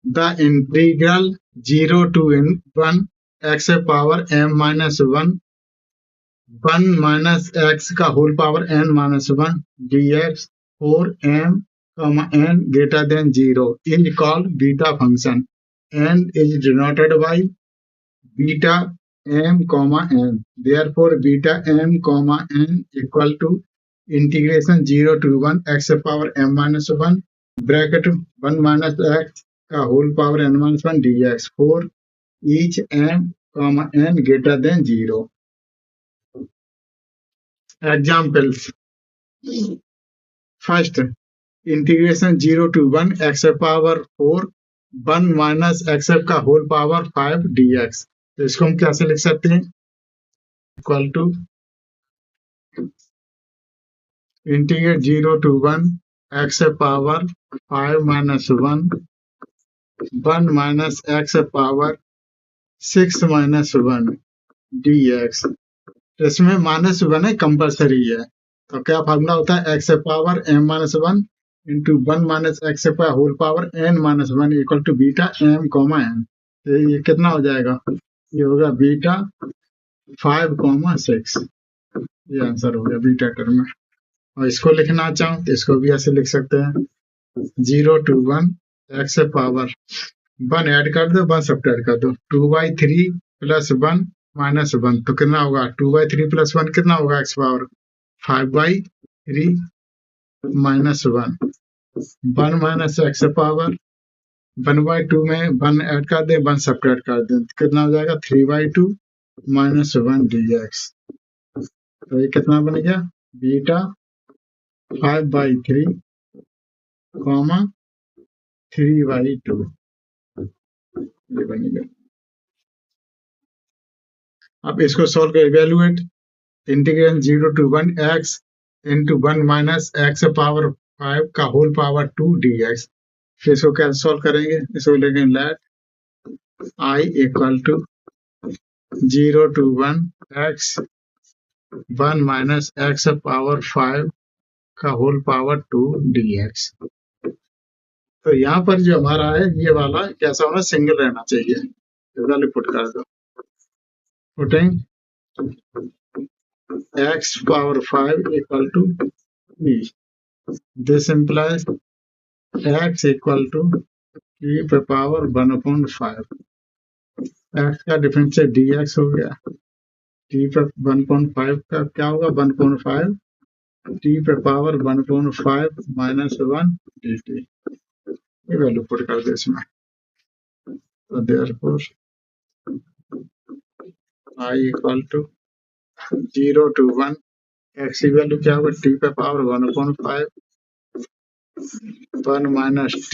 the integral 0 to 1 x power m minus 1 minus x का whole power n minus 1 dx for m n greater than 0 is called beta function and is denoted by beta m n. Therefore beta m n equal to integration 0 to 1 x power m minus 1 bracket 1 minus x का whole power n minus 1 dx for each m n greater than 0. Examples. First, integration 0 to 1 x power 4 1 minus x का whole power 5 dx. तो इसको हम कैसे लिख सकते हैं? Equal to integrate 0 to 1 x power 5 minus 1 1 minus x power 6 minus 1 dx. इसमें minus 1 है, कंपल्सरी है, तो क्या फार्मूला होता है? x power m minus 1 into 1 minus x का whole power n minus 1 equal to beta m comma n. तो ये कितना हो जाएगा? ये होगा बीटा 5,6. ये आंसर हो गया बीटा टर्म में. और इसको लिखना चाहूँ तो इसको भी ऐसे लिख सकते हैं 0 to 1 x पावर 1 ऐड कर दो, 1 सब्ट्रैक्ट कर दो, 2/3 प्लस 1 माइनस 1, तो कितना होगा? 2/3 प्लस 1 कितना होगा? x power 5/3 minus 1 1 minus x power 1/2 में 1 ऐड कर दे, 1 सब्ट्रैक्ट कर दे, कितना हो जाएगा? 3/2 माइनस 1 dx. तो ये कितना बन गया? Beta 5/3 comma 3/2. ये बन गया. अब इसको सॉल्व कर evaluate integration 0 to 1 x into 1 minus x power 5 का होल पावर 2 dx. फिर इसको कैसे सॉल्व करेंगे? इसको लेंगे let i equal to 0 to 1 x 1 minus x power 5 का होल पावर 2 dx. तो यहाँ पर जो हमारा है ये वाला कैसा होना? सिंगल रहना चाहिए. वैल्यू पुट कर दो. Putting x power 5 equal to e. This implies x equal to e पे पावर 1/5. x का डिफरेंशियल dx हो गया. t पे 1/5 का क्या होगा? 1/5 t पे पावर 1/5 माइनस 1 dt. ये वैल्यू पुट कर दे इसमें. तो therefore i equal to 0 to 1 x की वैल्यू क्या होगा? t पे power 1/5 1 minus t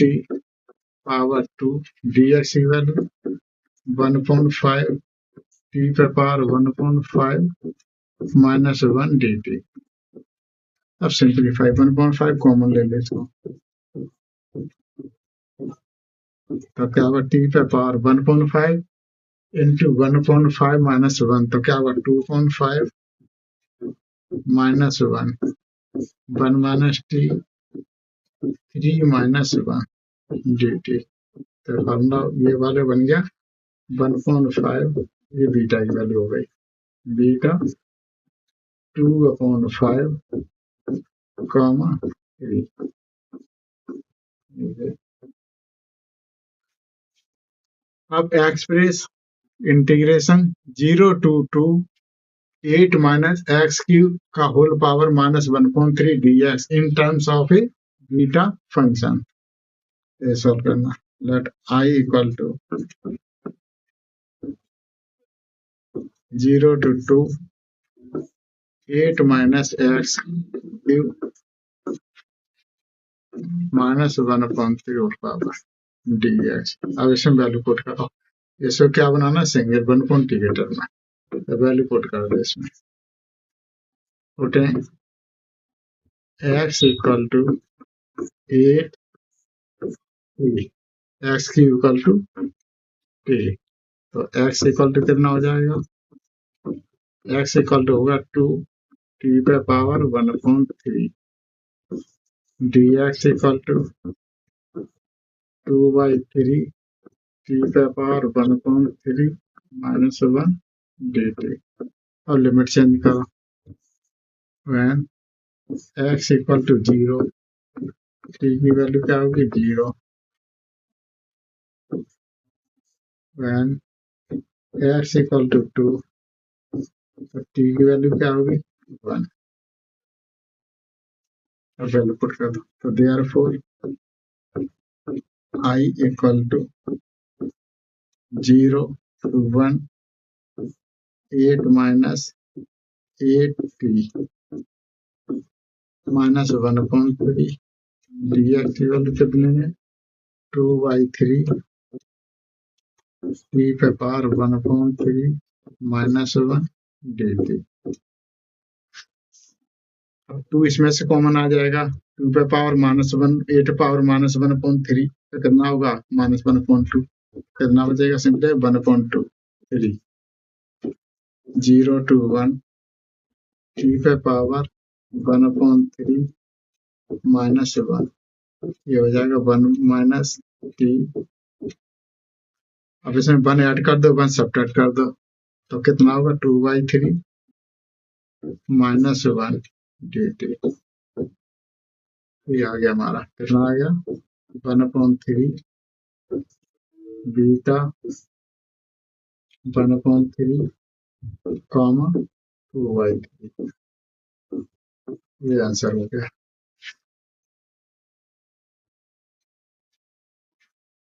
power 2 dx की वैल्यू 1/5 t पे पावर 1/5 माइनस 1 dt. अब सिंप्लीफाई 1/5 कॉमन ले ले इसको, तो क्या होगा? t पे पावर 1/5 इंटू 1/5 माइनस 1, तो क्या होगा? 2/5 minus 1 1 minus t 3 minus 1 dt. तो फॉर्मूला ये वाले बन गया 1/5. ये बीटा की वैल्यू हो गई बीटा 2/5 कॉमा 3. अब express integration 0 to 2 8 minus x cube का whole power minus 1/3 dx in terms of a beta function. ये सॉल्व करना. Let i equal to 0 to 2 8 minus x cube minus 1/3 whole power dx. अब इसमें value put करो. इसको क्या बनाना? Single 1/t के term में. तो वैल्यू पुट कर दो इसमें. पुटे x इक्वल टू 8 x की इक्वल टू t. तो x इक्वल टू कितना हो जाएगा? x इक्वल टू होगा 2 t पे power 1/3 dx equal to 2/3 t का पावर 1/3 -1 dt। और लिमिट चेंज करो, when x equal to 0, t की वैल्यू क्या होगी 0, when x इक्वल टू 2, तो टी की वैल्यू क्या होगी 1। अब वैल्यू पुट कर दो, तो therefore I equal to 0 to 1 8 minus 8t minus 1/3 dx equal to कितने में 2/3 t पे पावर 1/3 -1 dt। 2 इसमें से कॉमन आ जाएगा, 2 पे पावर -1 8 पावर -1/3 तो कितना होगा -1/2, कितना बचेगा सिंपली 1/3 0 to 1 t पे पावर 1/3 -1, ये हो जाएगा 1 माइनस टी। अब इसमें 1 ऐड कर दो, 1 सब्ट्रैक्ट कर दो, तो कितना होगा 2/3 -1 dt। ये आ गया हमारा, कितना आ गया 1/3 बीटा 1/3 कॉमा 2/3। ये आंसर हो गया।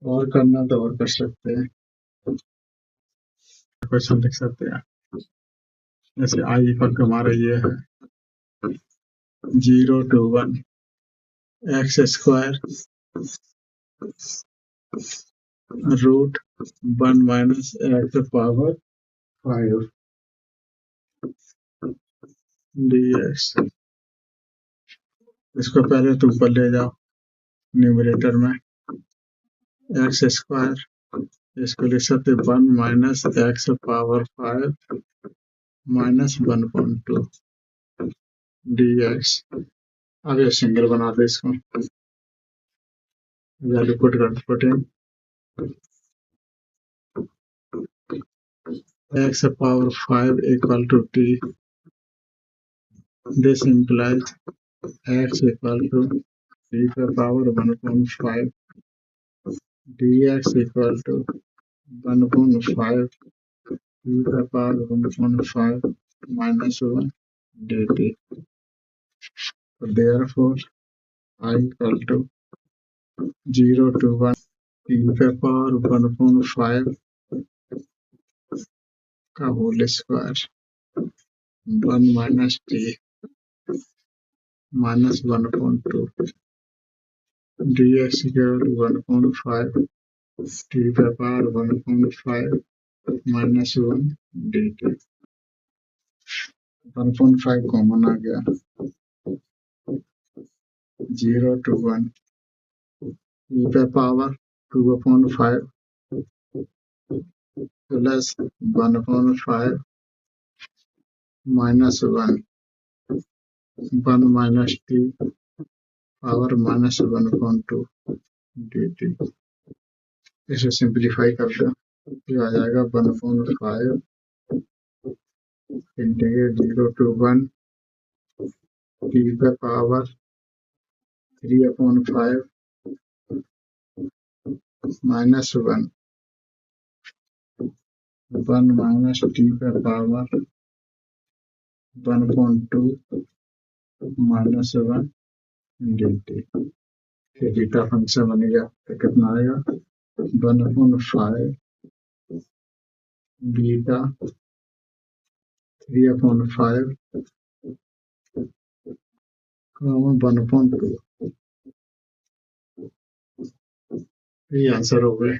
और करना तो और कर सकते हैं, क्वेश्चन लिख सकते हैं। जैसे आई इक्वल टू हमारा ये है 0 to 1 x square root 1 minus x power 5 dx। इसको पहले तो ऊपर ले जाओ न्यूमरेटर में, एक्स स्क्वायर, इसको लिख सकते 1 minus x power 5 minus 1/2 dx। अब ये सिंगल बना दो, इसको value put in x power 5 equal to t, this implies x equal to t का power 1/5 dx equal to 1/5 t का power 1/5 -1 dt। Therefore I equal to 0 to 1 t का power 1/5 का whole square 1 minus t minus 1/2 dx equal to 1/5 t का power 1/5 -1 dt। 1/5 common आ गया, 0 to 1 e पे power 2/5 plus 1/5 -1 1 minus t power -1/2 dt। इसे simplify कर दो, ये आ जाएगा 1/5 इंटीग्रेट 0 to 1 t पे पावर 3/5 -1 1 माइनस t पे पावर 1/2 -1 dt। ये बीटा फंक्शन बनेगा, तो कितना आएगा 1/5 बीटा 3/5 1/2। ये आंसर हो गए।